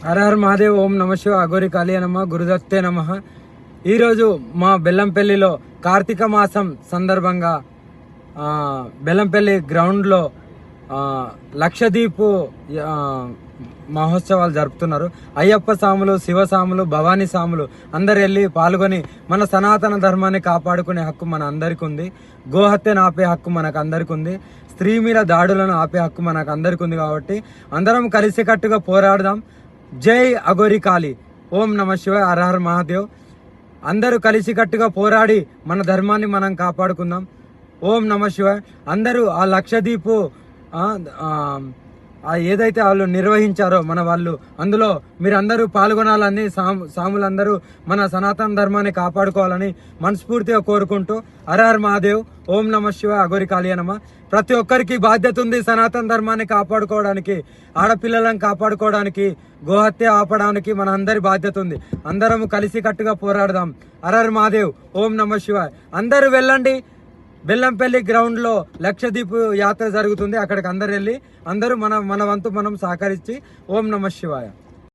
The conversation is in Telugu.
హర హర మహాదేవ్. ఓం నమ శివ. అఘోరి కాళీ నమ. గురుదత్తే నమ. ఈరోజు మా బెల్లంపల్లిలో కార్తీక మాసం సందర్భంగా బెల్లంపల్లి గ్రౌండ్లో లక్షదీపు మహోత్సవాలు జరుపుతున్నారు. అయ్యప్ప సాములు, శివసాములు, భవానీ సాములు అందరు వెళ్ళి పాల్గొని మన సనాతన ధర్మాన్ని కాపాడుకునే హక్కు మన అందరికీ ఉంది. గోహత్యను ఆపే హక్కు మనకు అందరికీ ఉంది. స్త్రీ మీద దాడులను ఆపే హక్కు మనకు అందరికీ ఉంది. కాబట్టి అందరం కలిసికట్టుగా పోరాడదాం. జై అఘోరి కాళీ. ఓం నమ శివ. హర హర మహాదేవ్. అందరూ కలిసికట్టుగా పోరాడి మన ధర్మాన్ని మనం కాపాడుకుందాం. ఓం నమ శివ. అందరూ ఆ లక్షదీపు ఏదైతే వాళ్ళు నిర్వహించారో మన వాళ్ళు, అందులో మీరందరూ పాల్గొనాలని, సాములందరూ మన సనాతన ధర్మాన్ని కాపాడుకోవాలని మనస్ఫూర్తిగా కోరుకుంటూ హర హర మహాదేవ్. ఓం నమ శివ. అఘోరి కాళీ నమ. ప్రతి ఒక్కరికి బాధ్యత ఉంది సనాతన ధర్మాన్ని కాపాడుకోవడానికి, ఆడపిల్లలను కాపాడుకోవడానికి, గోహత్య ఆపడానికి మన అందరి బాధ్యత ఉంది. అందరం కలిసికట్టుగా పోరాడదాం. హర హర మహాదేవ్. ఓం నమ శివ. అందరూ వెళ్ళండి. బెల్లంపల్లి గ్రౌండ్ లో లక్షదీపు యాత్ర జరుగుతుంది. అక్కడికి అందరు వెళ్ళి అందరూ మన వంతు మనం సహకరించి ఓం నమ శివాయ.